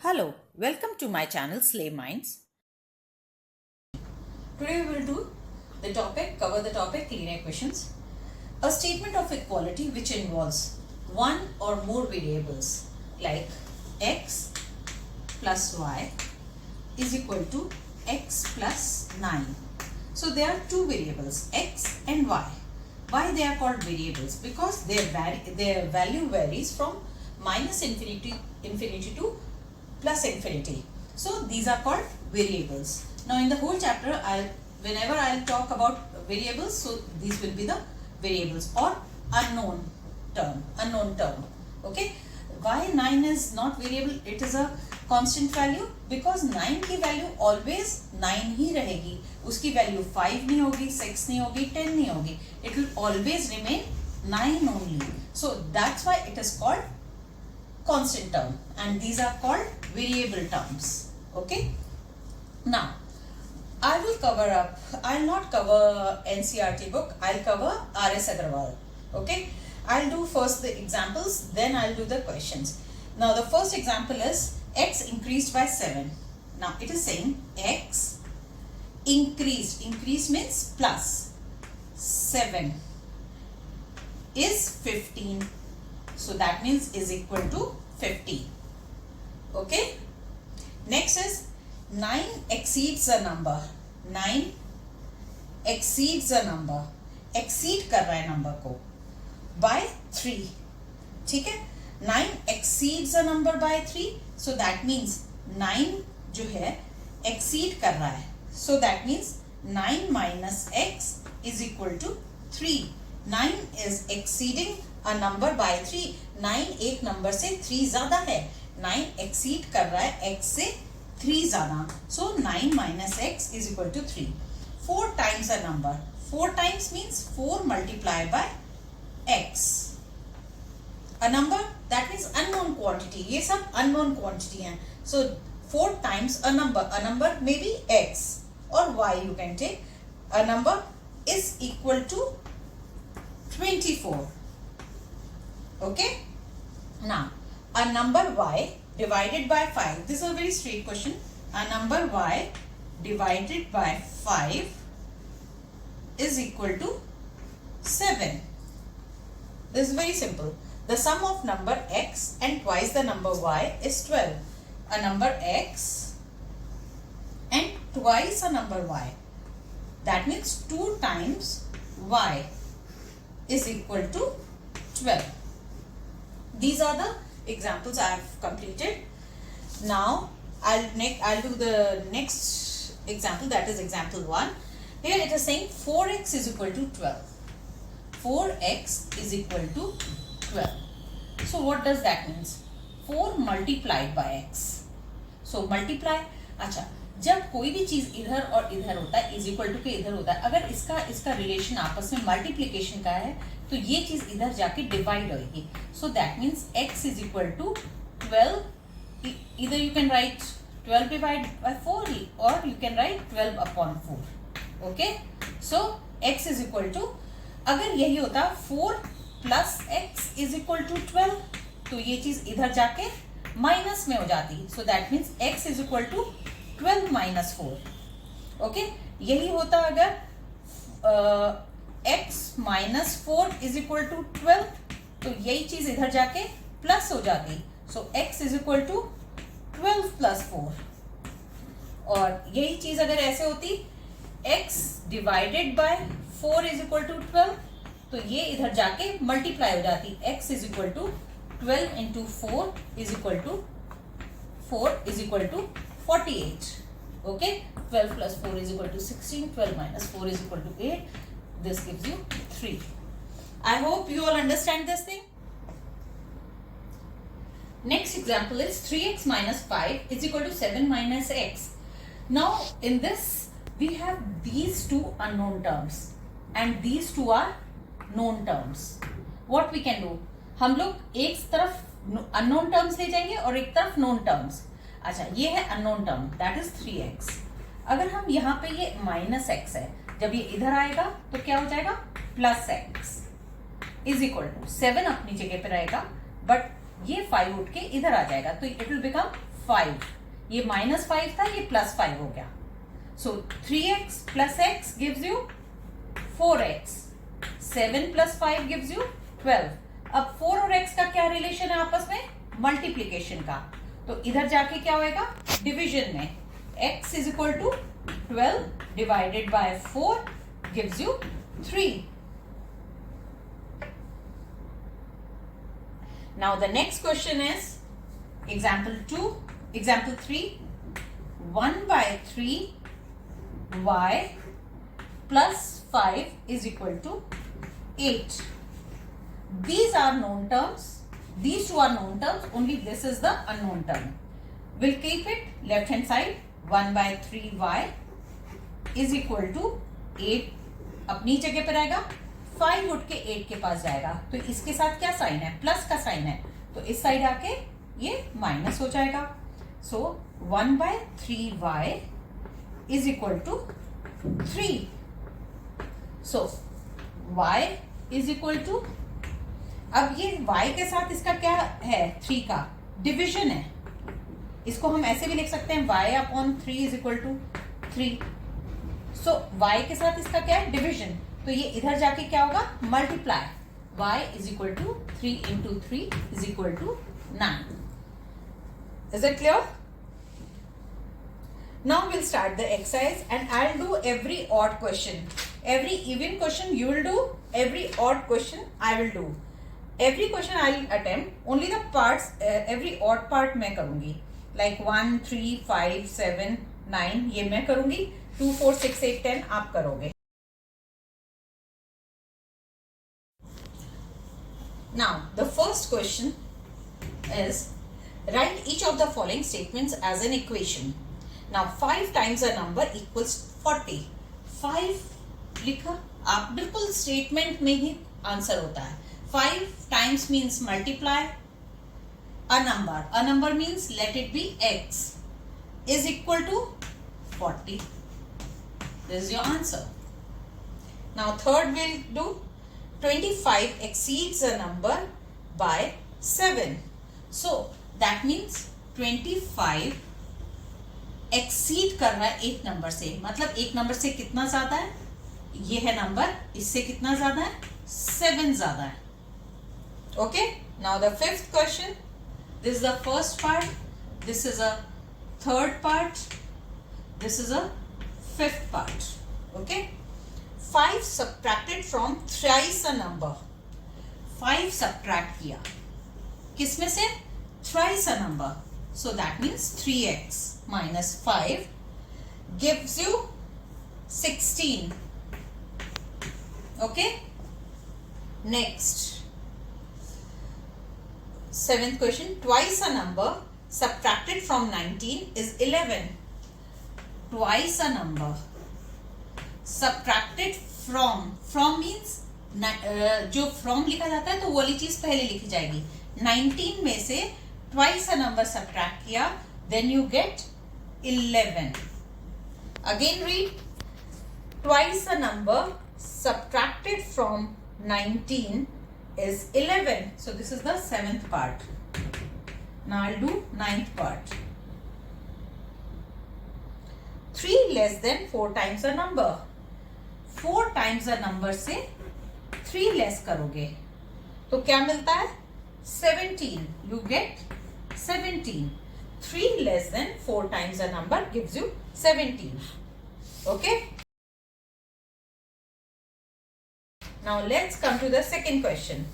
Hello, welcome to my channel Slay Minds. Today we will cover the topic linear equations. A statement of equality which involves one or more variables like x plus y is equal to x plus 9. So there are two variables x and y. Why they are called variables? Because their value varies from minus infinity to plus infinity. So these are called variables. Now in the whole chapter, whenever I'll talk about variables, so these will be the variables or unknown term. Okay. Why 9 is not variable? It is a constant value because 9 की value always 9 ही रहेगी. उसकी value 5 नहीं होगी, 6 नहीं होगी, 10 नहीं होगी. It will always remain 9 only. So that's why it is called constant term, and these are called variable terms. Okay. Now I'll not cover NCERT book. I'll cover R.S. Agarwal. Okay. I'll do first the examples, then I'll do the questions. Now the first example is x increased by 7. Now it is saying x increased means plus 7 is 15. So that means is equal to 50. Okay. Next is 9 exceeds a number. 9 exceeds a number. Exceed कर रहा है number को by 3. ठीक है. 9 exceeds a number by 3. So that means 9 जो है exceed कर रहा है. So that means 9 minus x is equal to 3. 9 is exceeding a number by 3. 9 एक नंबर से 3 ज़्यादा है. 9 exceed कर रहा है x से 3 ज़्यादा. So 9 minus x is equal to 3. 4 times a number. 4 times means 4 multiplied by x. A number, that means unknown quantity. ये सब unknown quantity हैं. So 4 times a number. A number may be x or y you can take. A number is equal to 24. Okay. Now a number y divided by 5. This is a very straight question. A number y divided by 5 is equal to 7. This is very simple. The sum of number x and twice the number y is 12. A number x and twice a number y. That means 2 times y is equal to 12. These are the examples I have completed. Now I'll do the next example, that is example 1. Here it is saying 4x is equal to 12. 4x is equal to 12. So what does that mean? 4 multiplied by x. So multiply. अच्छा, जब कोई भी चीज इधर और इधर होता है इज इक्वल टू के इधर होता है, अगर इसका रिलेशन आपस में मल्टीप्लीकेशन का है तो ये चीज इधर जाके डिवाइड होगी. So that means x is equal to 12. Either you can write 12 divided by 4 or you can write 12 upon 4. Okay. So x is equal to, अगर यही होता 4 plus x is equal to 12 तो ये चीज इधर जाके माइनस में हो जाती. सो that means x is equal to 12 minus 4. Okay. यही होता अगर x minus 4 is equal to 12 तो यही चीज इधर जाके प्लस हो जाती. सो x is equal to 12 plus 4. और यही चीज अगर ऐसे होती x divided by 4 is equal to 12 तो ये इधर जाके मल्टीप्लाई हो जाती. x is equal to 12 into 4 is equal to 48. Okay. 12 plus 4 is equal to 16. 12 minus 4 is equal to 8. This gives you 3. I hope you all understand this thing. Next example is 3x minus 5 is equal to 7 minus x. Now in this we have these two unknown terms and these two are known terms. What we can do? हम लोग एक तरफ unknown terms ले जाएंगे और एक तरफ known terms. अच्छा, ये है unknown term, that is 3x. अगर हम यहाँ पे ये minus x है, जब ये इधर आएगा तो क्या हो जाएगा? Plus x is equal to 7 अपनी जगह पे रहेगा, बट ये 5 उठ के इधर आ जाएगा तो इट विल बिकम 5, ये -5 था, ये +5 हो गया. So 3x plus x gives you 4x. 7 plus 5 gives you 12. अब 4 और x का क्या रिलेशन है आपस में? मल्टीप्लीकेशन का. तो इधर जाके क्या होएगा? डिवीजन में x is equal to 12 divided by 4 gives you 3. Now the next question is example 3. 1 by 3 y plus 5 is equal to 8. These are known terms. These two are known terms. Only this is the unknown term. We'll keep it left hand side. 1 by 3y is equal to 8. अपनी जगह पर आएगा. 5 उठ के 8 के पास जाएगा. तो इसके साथ क्या साइन है? प्लस का साइन है. तो इस साइड आके ये माइनस हो जाएगा. सो 1 by 3y is equal to 3. So y is equal to, अब ये y के साथ इसका क्या है? 3 का डिवीजन है. इसको हम ऐसे भी लिख सकते हैं y upon 3 is equal to 3. So y के साथ इसका क्या है? डिवीजन. तो ये इधर जाके क्या होगा? Multiply. y is equal to 3 into 3 is equal to 9. Is it clear? Now we'll start the exercise and I'll do every odd question. Every even question you will do, every odd question I will do. Every question I'll attempt, only the parts, every odd part मैं करूँगी. Like 1, 3, 5, 7, 9 ये मैं करूँगी. 2, 4, 6, 8, 10 आप करोगे. Now the first question is write each of the following statements as an equation. Now 5 times a number equals 40. 5 लिखा, आप बिल्कुल स्टेटमेंट में ही आंसर होता है. 5 times means multiply a number. A number means let it be x is equal to 40. This is your answer. Now third we'll do 25 exceeds a number by 7. So that means 25 exceed कर रहा है एक number से. मतलब एक number से कितना ज्यादा है? ये है नंबर, इससे कितना ज्यादा है? 7 ज्यादा है. Okay. Now the fifth question. This is the first part, this is a third part, this is a fifth part. Okay. 5 subtracted from thrice a number. 5 subtract किया किसमें से? Thrice a number. So that means 3x minus 5 gives you 16. Okay. Next. 7th question. Twice a number subtracted from 19 is 11. Twice a number subtracted from means जो from लिखा जाता है तो वो वाली चीज पहले लिखी जाएगी. 19 में से twice a number subtract किया, then you get 11. Again read. Twice a number subtracted from 19 is 11. So this is the 7th part. Now I'll do 9th part. 3 less than 4 times a number. 4 times a number से 3 less करोगे तो क्या मिलता है? 17. You get 17. 3 less than 4 times a number gives you 17. Okay. Now let's come to the second question.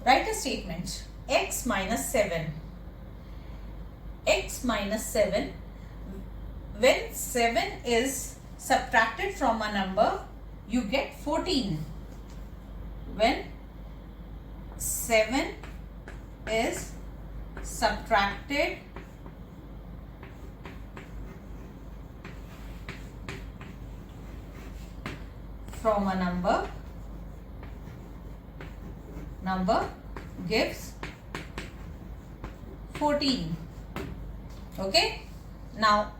Write a statement. X minus 7. X minus 7. When 7 is subtracted from a number, you get 14. When 7 is subtracted from a number gives 14. Okay. Now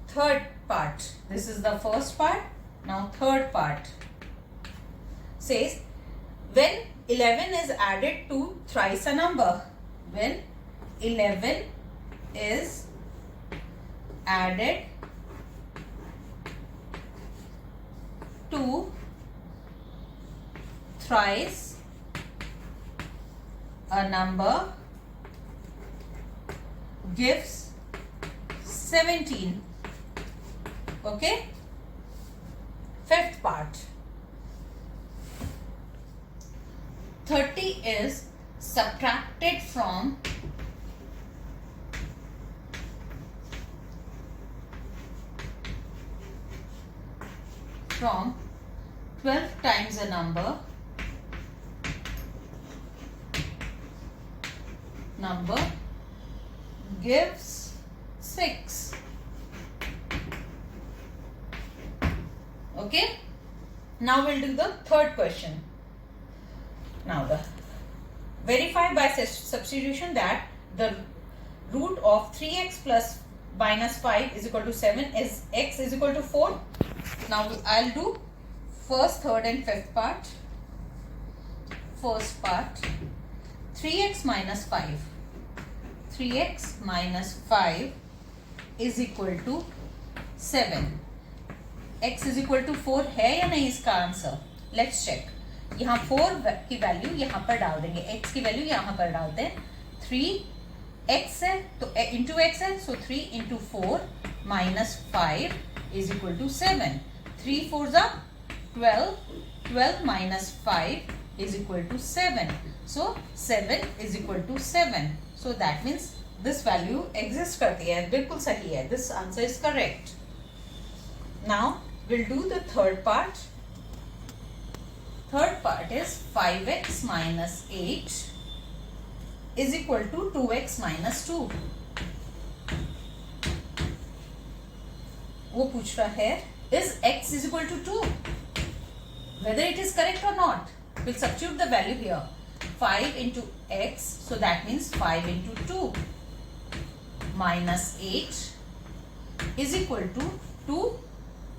third part. This is the first part. Now third part says when 11 is added to thrice a number. When 11 is added to thrice a number gives 17. Okay? Fifth part. 30 is subtracted from from 12 times a number gives 6. Okay, now we'll do the third question. Now verify by substitution that the root of 3x plus minus 5 is equal to 7 is x is equal to 4. Now I'll do first, third and fifth part. First part, 3x minus 5. 3x minus 5 is equal to 7. x is equal to 4 है या नहीं इसका answer? Let's check. यहाँ 4 की value यहाँ पर डाल देंगे, x की वैल्यू यहाँ पर डालते हैं. 3x है तो इंटू x है, so 3 into 4 minus 5 is equal to 7. 3 4 जा 12, 12 minus 5 is equal to 7. So 7 is equal to 7. So that means this value exist करती है, बिल्कुल सही है. This answer is correct. Now we'll do the third part. Third part is 5x minus 8 is equal to 2x minus 2. वो पूछ रहा है is x is equal to 2? Whether it is correct or not, we'll substitute the value here. 5 into x, so that means 5 into 2 minus 8 is equal to 2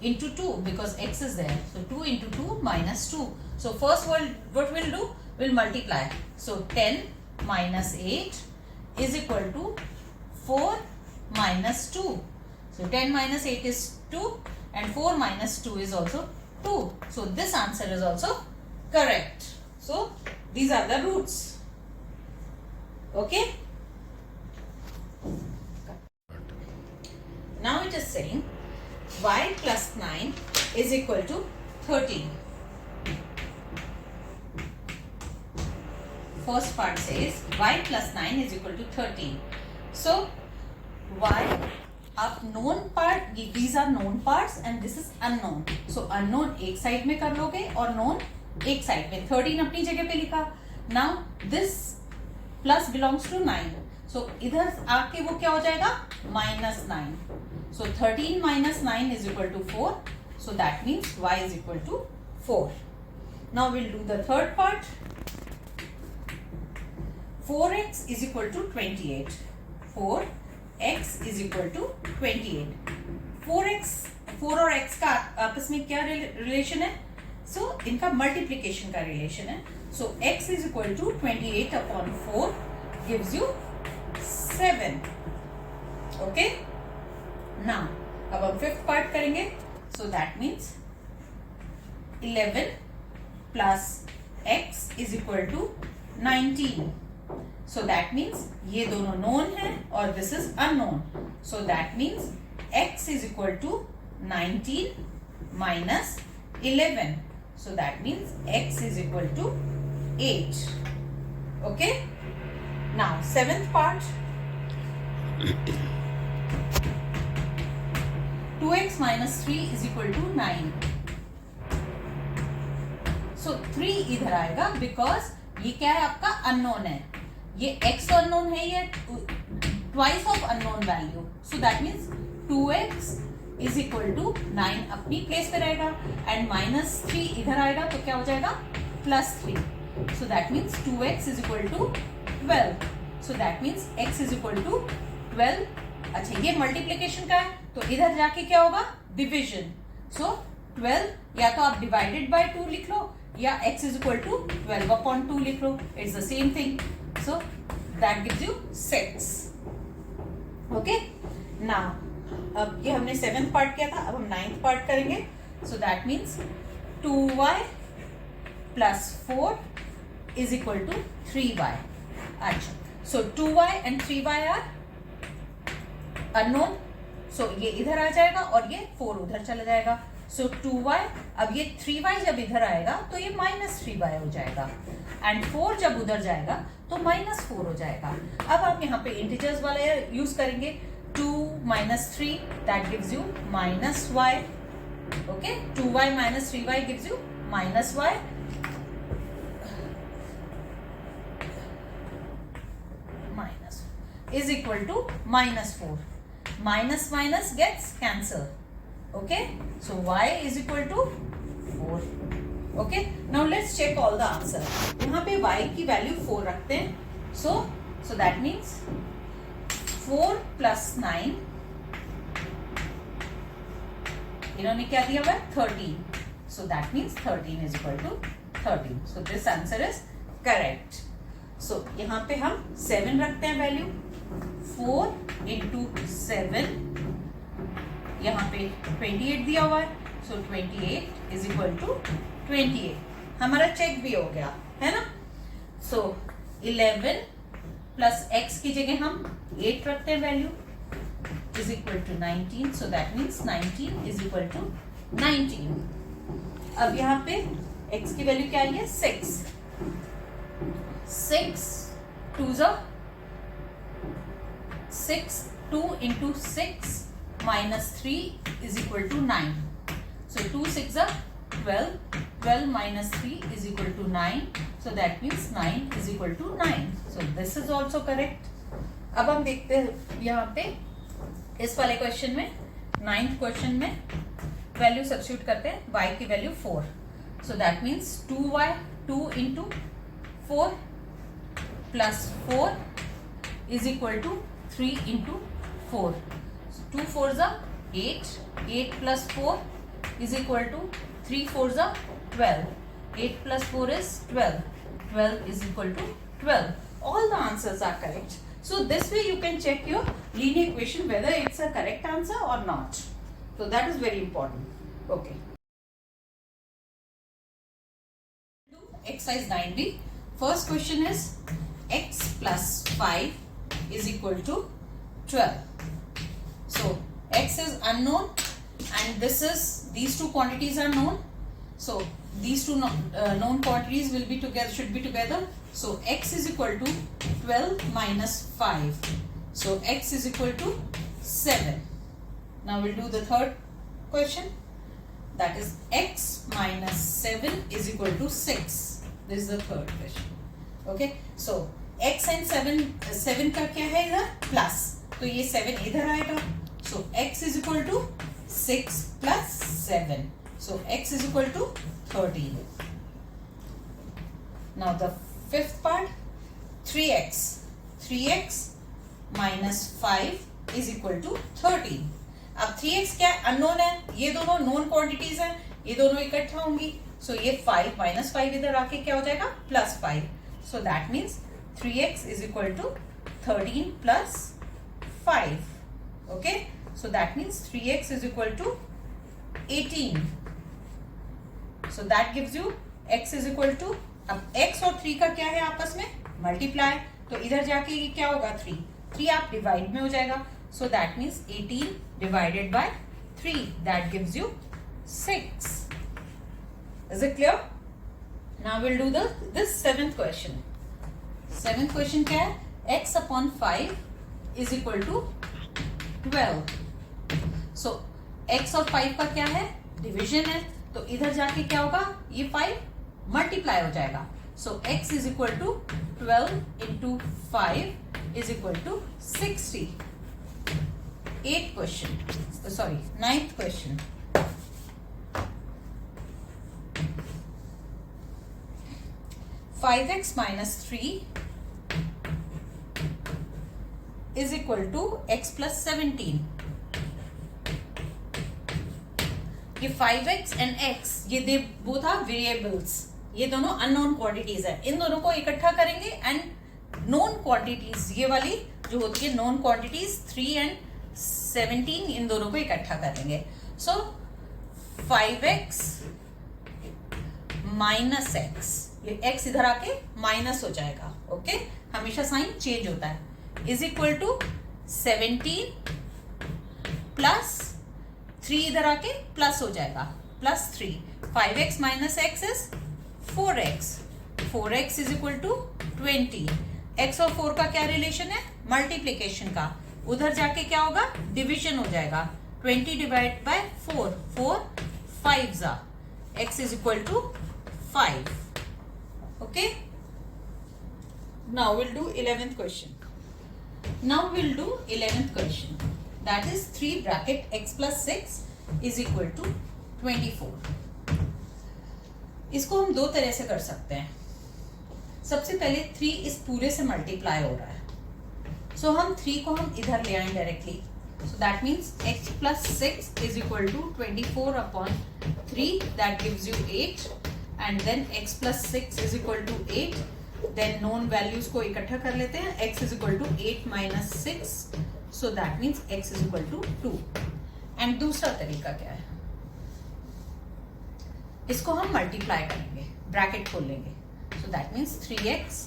into 2 because x is there. So 2 into 2 minus 2. So first what we'll do? We'll multiply. So 10 minus 8 is equal to 4 minus 2. So 10 minus 8 is 2 and 4 minus 2 is also 2. So this answer is also correct. So these are the roots. Okay. Now it is saying y plus 9 is equal to 13. First part says y plus 9 is equal to 13. So y अब known part, these are known parts and this is unknown. So unknown एक side में कर लोगे और known एक side में. 13 अपनी जगह पे लिखा. Now this plus belongs to 9. So इधर आके वो क्या हो जाएगा? minus 9. So 13 minus 9 is equal to 4. So that means y is equal to 4. Now we'll do the third part. 4x is equal to 28. 4x is equal to 28. 4x 4 और x का आपस में क्या रिलेशन है? So इनका multiplication का relation है. So x is equal to 28 upon 4 gives you 7. Okay. Now अब हम फिफ्थ पार्ट करेंगे. So that means 11 plus x is equal to 19. So that means ये दोनों known है और this is unknown. So that means x is equal to 19 minus 11. So that means x is equal to 8. Okay. Now seventh part. 2x minus 3 is equal to 9. So 3 इधर आएगा because ये क्या है आपका unknown है. ये x तो unknown है, ये twice of unknown value. So that means 2x is equal to 9 अपनी प्लेस पे रहेगा and minus 3 इधर आएगा तो क्या हो जाएगा? plus 3. So that means 2x is equal to 12. So that means x is equal to 12. अच्छा ये मल्टीप्लीकेशन का है तो इधर जाके क्या होगा? डिविजन. सो 12 या तो आप डिवाइडेड बाय 2 लिख लो या x इज इक्वल टू 12/2 लिख लो, it's the same thing. So that gives you 6. Okay, now अब ये हमने 7th पार्ट किया था, अब हम 9th पार्ट करेंगे. So that means 2y plus 4 is equal to 3y. अच्छा, so 2y and 3y are unknown. so ये इधर आ जाएगा और ये 4 उधर चला जाएगा. so 2y, अब ये 3y जब इधर आएगा तो ये -3y हो जाएगा, एंड 4 जब उधर जाएगा तो -4 हो जाएगा. अब आप यहाँ पे इंटीजर्स वाला यूज करेंगे. 2 - 3 that gives you -y. okay, 2y - 3y gives you -y. is equal to -4. Minus minus gets cancelled. Okay, so y is equal to 4. Okay, now let's check all the answer. यहाँ पे y की value 4 रखते हैं. So that means 4 plus 9, इन्होंने क्या दिया हुआ है 13. So that means 13 is equal to 13. So this answer is correct. So यहाँ पे हम 7 रखते हैं वैल्यू. 4 into 7, यहाँ पे 28 दिया हुआ है. So 28 is equal to 28. हमारा चेक भी हो गया है ना. So 11 plus x की जगह हम 8 रखते हैं value, is equal to 19. So that means 19 is equal to 19. अब यहाँ पे x की वैल्यू क्या आई है 6. 6 2s are 6. 2 into 6 minus 3 is equal to 9. So 2 6 are 12. 12 minus 3 is equal to 9. So that means 9 is equal to 9. So this is also correct. अब हम देखते हैं यहाँ पे इस वाले क्वेश्चन में, 9th क्वेश्चन में वैल्यू सब्स्टिट्यूट करते हैं. y की value 4. So that means 2y 2 into 4 plus 4 is equal to 3 into 4. So 2 4s are 8. 8 plus 4 is equal to 3 4s are 12. 8 plus 4 is 12. 12 is equal to 12. All the answers are correct. So this way you can check your linear equation whether it's a correct answer or not. So that is very important. Okay. Exercise 9b. First question is x plus 5 is equal to 12. So x is unknown and these two quantities are known. So these two known quantities will be together, should be together. So x is equal to 12 minus 5. So x is equal to 7. Now we'll do the third question. That is x minus 7 is equal to 6. This is the third question. Okay. So x and 7 का क्या है इधर plus, तो ये 7 इधर आएगा. So x is equal to 6 plus 7. So x is equal to 13. Now the fifth part, 3x. 3x minus 5 is equal to 13. अब 3x क्या अननोन है, ये दोनों नोन क्वांटिटीज हैं, ये दोनों इकट्ठा होंगी. So ये 5 minus 5 इधर आके क्या हो जाएगा plus 5. So that means 3x is equal to 13 plus 5. Okay, so that means 3x is equal to 18. So that gives you x is equal to, अब x और 3 का क्या है आपस में मल्टीप्लाई, तो इधर जाके ये क्या होगा 3 आप डिवाइड में हो जाएगा. So that means 18 divided by 3, that gives you 6. Is it clear? Now we'll do this 7th question. 7th question क्या है, x upon 5 is equal to 12. So x और 5 का क्या है डिविजन है, तो इधर जाके क्या होगा ये 5 मल्टीप्लाई हो जाएगा. So x is equal to 12 into 5 is equal to 60. 8th question, sorry 9th question. Five x minus 3 is equal to x plus 17. ये 5x and x ये दे both are variables. ये दोनों अननोन क्वांटिटीज है, इन दोनों को इकट्ठा करेंगे एंड नोन क्वांटिटीज, ये वाली जो होती है नोन क्वांटिटीज 3 and 17, इन दोनों को इकट्ठा करेंगे. सो 5x माइनस एक्स, ये x इधर आके माइनस हो जाएगा. ओके, हमेशा साइन चेंज होता है. इज इक्वल टू 17 प्लस 3 इधर आके प्लस हो जाएगा, plus 3. 5x minus x is 4x. 4x is equal to 20. x और 4 का क्या रिलेशन है? मल्टीप्लीकेशन का. उधर जाके क्या होगा? डिवीजन हो जाएगा. 20 डिवाइड बाय 4, 4 5 जा. x is equal to 5. Okay, now will do 11th question. Now we'll do 11th question. That is 3 bracket x plus 6 is equal to 24. इसको हम दो तरह से कर सकते हैं. सबसे पहले 3 इस पूरे से मल्टीप्लाई हो रहा है, सो हम 3 को हम इधर ले आए directly. So that means x plus 6 is equal to 24 upon 3, that gives you 8, and then x plus 6 is equal to 8. Then known values को इकट्ठा कर लेते हैं. x is equal to 8 minus 6, so that means x is equal to 2. And दूसरा तरीका क्या है? इसको हम मल्टीप्लाई करेंगे, ब्रैकेट खोल लेंगे. So that means 3x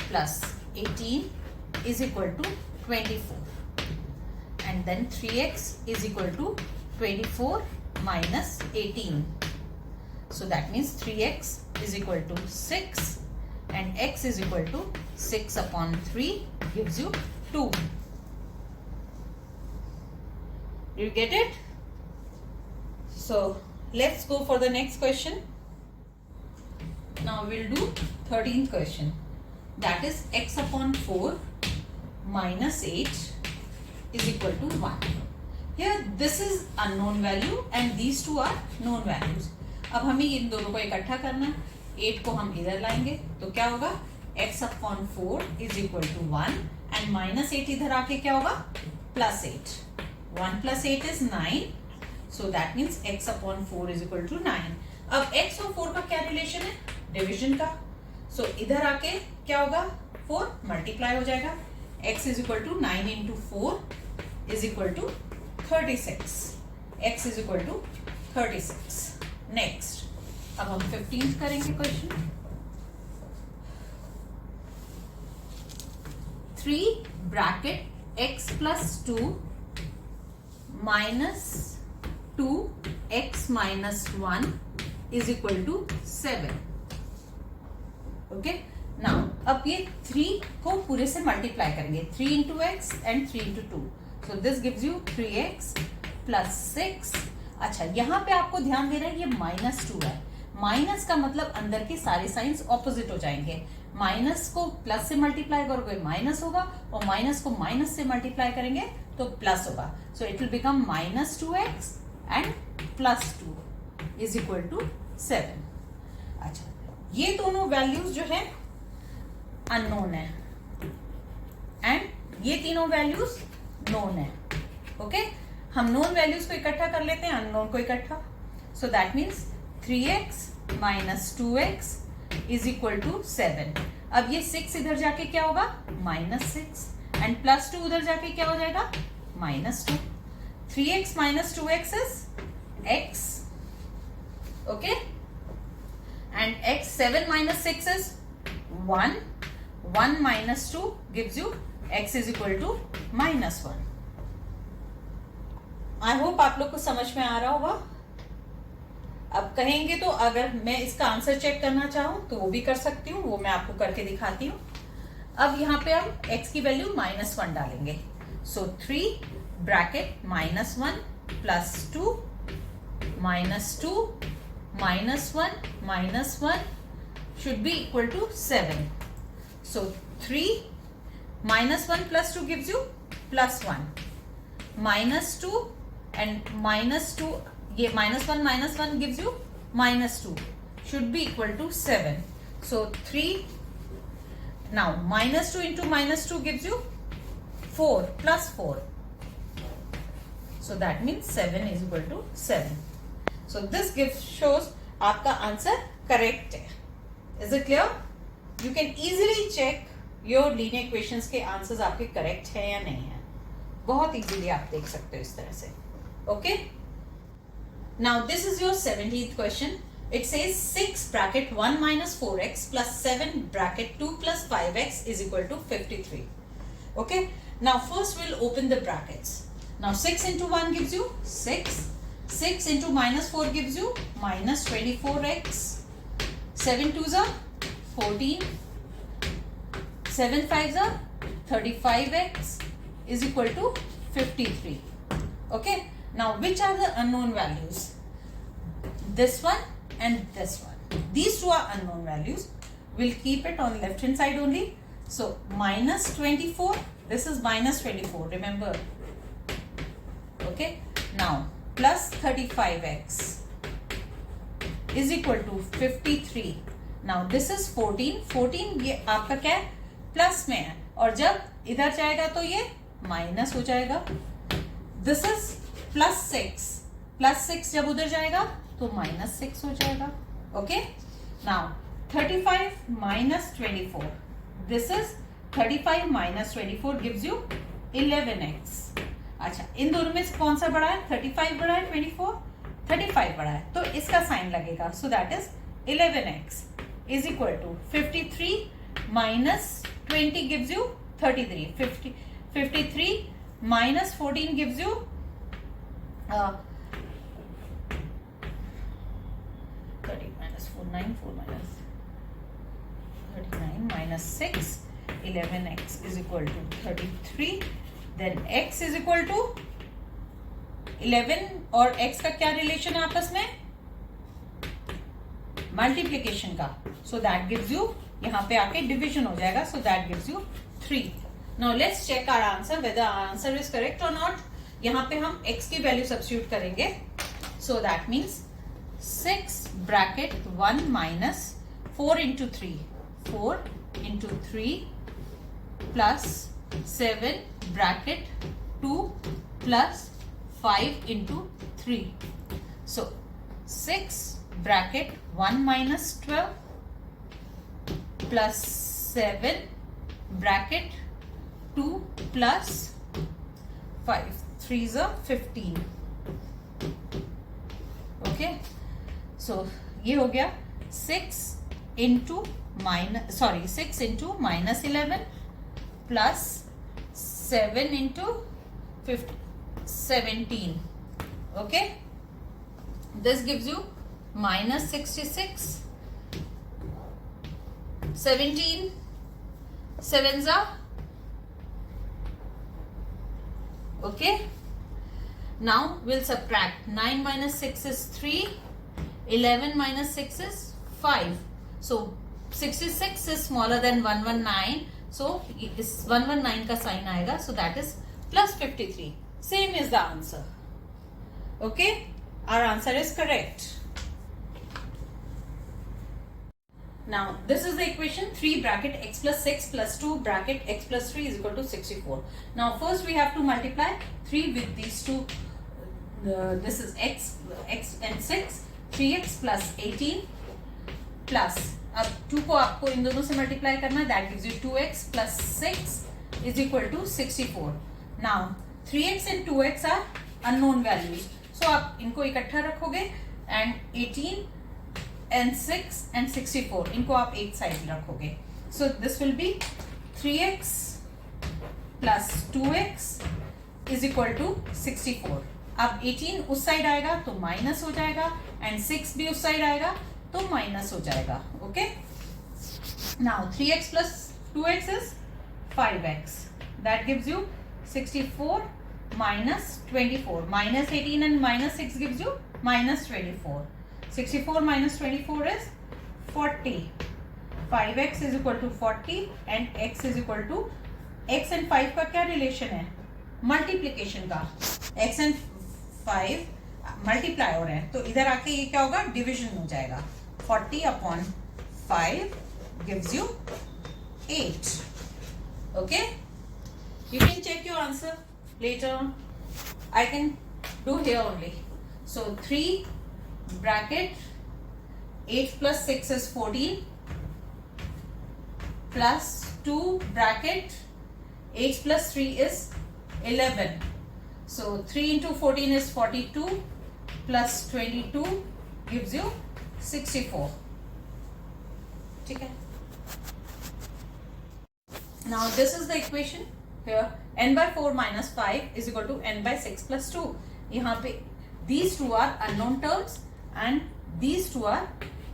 plus 18 is equal to 24, and then 3x is equal to 24 minus 18, so that means 3x is equal to 6, and x is equal to 6 upon 3 gives you 2. You get it? So let's go for the next question. Now we'll do 13th question. That is x upon 4 minus 8 is equal to 1. Here this is unknown value and these two are known values. अब हमें इन दोनों को इकट्ठा करना है. 8 को हम इधर लाएंगे तो क्या होगा? x upon 4 is equal to 1, and minus 8 इधर आके क्या होगा? Plus 8. 1 plus 8 is 9, so that means x upon 4 is equal to 9. अब x और 4 का क्या रिलेशन है? डिविजन का. सो इधर आके क्या होगा? 4 मल्टीप्लाई हो जाएगा. x is equal to 9 into 4 is equal to 36. x is equal to 36. Next, अब हम 15th करेंगे question. 3 bracket x plus 2 minus 2x minus 1 is equal to 7. Okay, now अब ये 3 को पूरे से मल्टीप्लाई करेंगे. 3 into x and 3 into 2, so this gives you 3x plus 6. अच्छा, यहाँ पे आपको ध्यान देना है, ये माइनस 2 है. माइनस का मतलब अंदर के सारे साइंस ऑपोजिट हो जाएंगे. माइनस को प्लस से मल्टीप्लाई करोगे माइनस होगा, और माइनस को माइनस से मल्टीप्लाई करेंगे तो प्लस होगा. So it will become minus 2x and plus 2 is equal to 7. अच्छा, ये दोनों वैल्यूज जो है अननोन है एंड ये तीनों वैल्यूज नोन है. ओके, हम नोन वैल्यूज को इकट्ठा कर लेते हैं, अननोन को इकट्ठा. So that means 3x minus 2x is equal to 7. अब ये 6 इधर जाके क्या होगा? माइनस 6, एंड प्लस 2 उधर जाके क्या हो जाएगा? Minus 2. 3x minus 2x is x. Okay, and x 7 minus 6 is 1. 1 minus 2 gives you x is equal to minus 1. I hope आप लोग को समझ में आ रहा होगा. अब कहेंगे तो अगर मैं इसका आंसर चेक करना चाहूँ तो वो भी कर सकती हूँ, वो मैं आपको करके दिखाती हूँ. अब यहाँ पे हम x की वैल्यू -1 डालेंगे. सो 3 bracket -1 plus 2 -2 -1 should be equal to 7. So 3 -1 plus 2 gives you +1. -2 and -2, ये -1 gives you -2 should be equal to 7. So 3, now -2 into -2 gives you 4 plus 4. So that means 7 is equal to 7. So this shows आपका answer correct है. Is it clear? You can easily check your linear equations के answers आपके correct है या नहीं है. बहुत easily आप देख सकते हो इस तरह से. Okay? Now this is your 17th question. It says 6 bracket 1 minus 4x plus 7 bracket 2 plus 5x is equal to 53. Okay? Now first we'll open the brackets. Now 6 into 1 gives you 6. 6 into minus 4 gives you minus 24x. 7 2s are 14. 7 5s are 35x is equal to 53. Okay? Now which are the unknown values? This one and this one. These two are unknown values. We'll keep it on left hand side only. So minus 24. This is minus 24. Remember. Okay? Now plus 35x is equal to 53. Now this is 14. 14 ये आपका क्या है? Plus में है और जब इधर जाएगा तो ये माइनस हो जाएगा. This is plus 6. प्लस 6 जब उधर जाएगा तो माइनस 6 हो जाएगा. Okay. Now 35 minus 24. This is 35 minus 24 gives you 11x. अच्छा, इन दोनों में कौन सा बड़ा है? 35 बड़ा है 24? 35 बड़ा है तो इसका साइन लगेगा. So that is 11x is equal to 53 minus 20 gives you 33. 53 minus 14 gives you 30 minus 4 9 4 minus 39 minus 6. 11x is equal to 33. Then x is equal to 11 और x का क्या रिलेशन है आपस में? मल्टीप्लीकेशन का. सो दैट गिव्स यू, यहाँ पे आके डिविजन हो जाएगा. So that gives you 3. Now let's check our answer whether answer is correct और नॉट. यहाँ पे हम x की वैल्यू सब्स्टिट्यूट करेंगे. So that means 6 bracket 1 minus 4 into 3. 4 into 3 plus 7 bracket 2 plus 5 into 3. So 6 bracket 1 minus 12 plus 7 bracket 2 plus 5. 3s are 15. Okay, so ये हो गया 6 into minus 11 plus 7 into 17. Okay, this gives you minus 66. 17 7s are. Okay, now we'll subtract. 9 minus 6 is 3. 11 minus 6 is 5. So 66 is smaller than 119. So इस 119 का sign आएगा. So that is plus 53. Same is the answer. Okay, our answer is correct. Now this is the equation. 3 bracket x plus 6 plus 2 bracket x plus 3 is equal to 64. Now first we have to multiply 3 with these two. This is x and 6. 3x plus 18 plus, अब 2 को आपको इन दोनों से multiply करना है. That gives you 2x plus 6 is equal to 64. Now 3x and 2x are unknown values. So आप इनको इकट्ठा रखोगे and 18 and 6 and 64 इनको आप एक साइड रखोगे. So this will be 3x plus 2x is equal to 64. अब 18 उस साइड आएगा तो माइनस हो जाएगा एंड 6 भी उस साइड आएगा तो माइनस हो जाएगा. Okay, now 3x plus 2x is 5x. That gives you 64 minus 24. Minus 18 and minus 6 gives you minus 24. 64 minus 24 is 40. 5x is equal to 40 and x is equal to, x and 5 का क्या relation है? Multiplication का. x and 5 multiply हो रहे हैं तो इधर आके ये क्या होगा? डिविजन हो जाएगा. 40 upon 5 gives you 8. Okay, you can check your answer later on. I can do here only. So 3 bracket 8 plus 6 is 14 plus 2 bracket 8 plus 3 is 11. So 3 into 14 is 42 plus 22 gives you 64. ठीक है. Now this is the equation here. n by 4 minus 5 is equal to n by 6 plus 2. यहाँ पे these two are unknown terms and these two are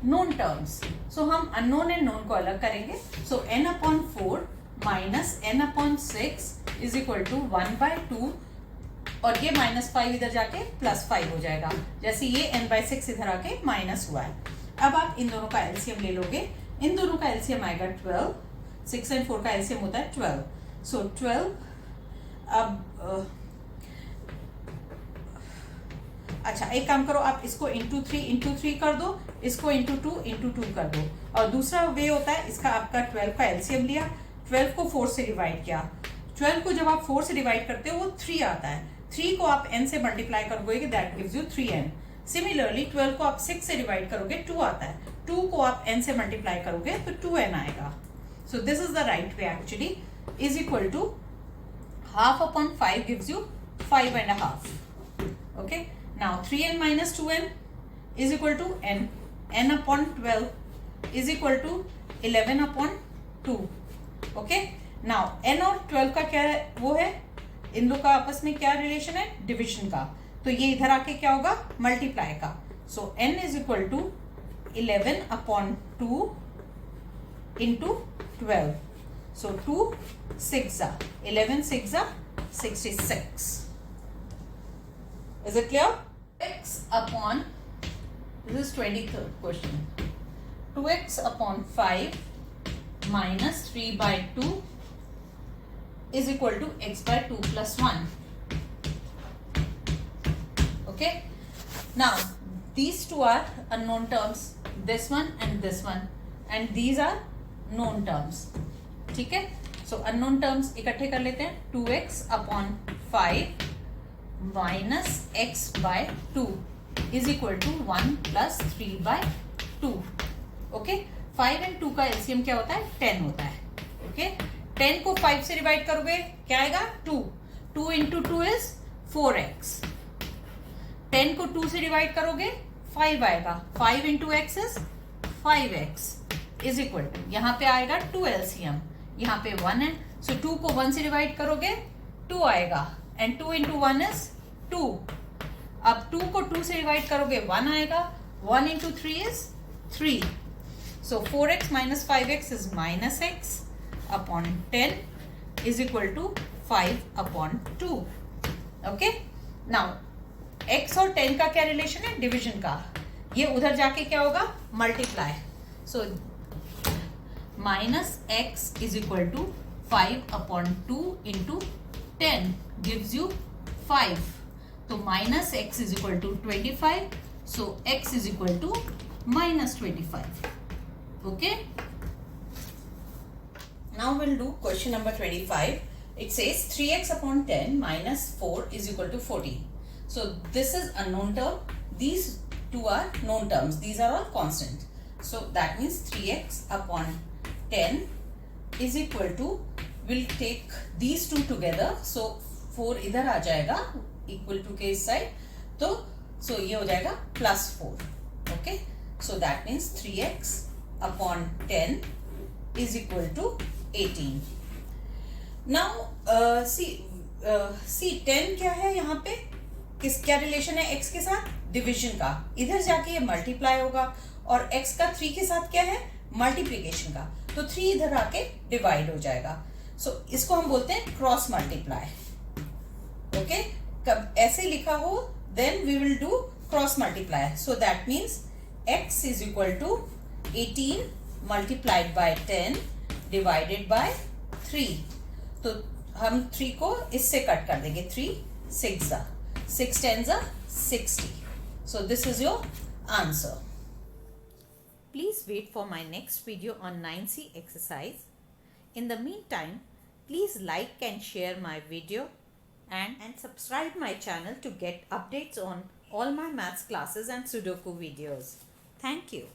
known terms. So हम unknown and known को अलग करेंगे. So n upon 4 minus n upon 6 is equal to 1 by 2 और ये -5 इधर जाके +5 हो जाएगा. जैसे ये n by 6 इधर आके माइनस हुआ है. अब आप इन दोनों का एलसीएम ले लोगे. इन दोनों का एलसीएम आएगा 12. 6 and 4 का एलसीएम होता है 12. सो 12 अब अच्छा एक काम करो, आप इसको इंटू 3 कर दो, इसको इंटू 2 कर दो. और दूसरा वे होता है इसका, आपका 12 का एलसीएम लिया, 12 को 4 से डिवाइड किया. 12 को जब आप 4 से डिवाइड करते हो वो 3 आता है. 3 को आप n से मल्टीप्लाई करोगे, that gives you 3n. Similarly 12 को आप 6 से डिवाइड करोगे 2 आता है. 2 को आप n से मल्टीप्लाई करोगे तो 2n आएगा. So this is the right way actually. Is equal to half upon 5 gives you 5.5. Okay. Now 3n minus 2n is equal to n. n upon 12 is equal to 11 upon 2. Okay. Now n और 12 का क्या है, वो है इन दो का आपस में क्या रिलेशन है, डिविजन का. तो ये इधर आके क्या होगा, मल्टीप्लाई का. सो n is equal to 11 upon 2 into 12. So 2 6 are 11 6 are 66. Is it clear? X upon, this is 23rd question. 2x upon 5 minus 3 by 2 is equal to x by 2 plus 1. Okay. Now these two are unknown terms. This one and this one, and these are known terms. ठीक है. सो unknown terms इकट्ठे कर लेते हैं. 2x upon 5 minus x by 2 is equal to 1 plus 3 by 2. Okay. 5 and 2 का LCM क्या होता है, 10 होता है. ओके. 10 को 5 से डिवाइड करोगे क्या आएगा, 2. 2 इंटू 2 इज 4x. 10 को 2 से डिवाइड करोगे 5 आएगा. 5 into x is 5x is equal to, यहाँ पे आएगा 2 एलसीएम, यहाँ पे 1 है. सो 2 को 1 से डिवाइड करोगे 2 आएगा, एंड 2 इंटू 1 इज 2. अब 2 को 2 से डिवाइड करोगे 1 आएगा. 1 into 3 is 3. So 4x minus 5x is minus x upon 10 is equal to 5 upon 2. Okay. Now x और 10 का क्या रिलेशन है, डिविजन का. ये उधर जाके क्या होगा, multiply. So minus x is equal to 5 upon 2 into 10 gives you 5. So minus x is equal to 25. So x is equal to minus 25. Okay. Now we'll do question number 25. It says 3x upon 10 minus 4 is equal to 14. So this is unknown term. These two are known terms. These are all constant. So that means 3x upon 10 is equal to, we'll take these two together. So 4 इधर आ जाएगा equal to के इस side, तो so ये हो जाएगा plus 4. Okay. So that means 3x upon 10 is equal to 18. Now see 10 क्या है यहाँ पे, क्या रिलेशन है x के साथ, डिविजन का. इधर जाके ये मल्टीप्लाई होगा, और x का 3 के साथ क्या है, मल्टीप्लीकेशन का. तो 3 इधर आके डिवाइड हो जाएगा. सो इसको हम बोलते हैं क्रॉस मल्टीप्लाई. ओके. कब ऐसे लिखा हो then we will do cross multiply. So that means x is equal to 18 multiplied by 10 divided by 3. तो हम 3 को इससे कट कर देंगे. 3 6 10 60. सो this is your answer. Please wait for my next video on 9C exercise. In the meantime, please like and share my video and subscribe my channel to get updates on all my maths classes and Sudoku videos. Thank you.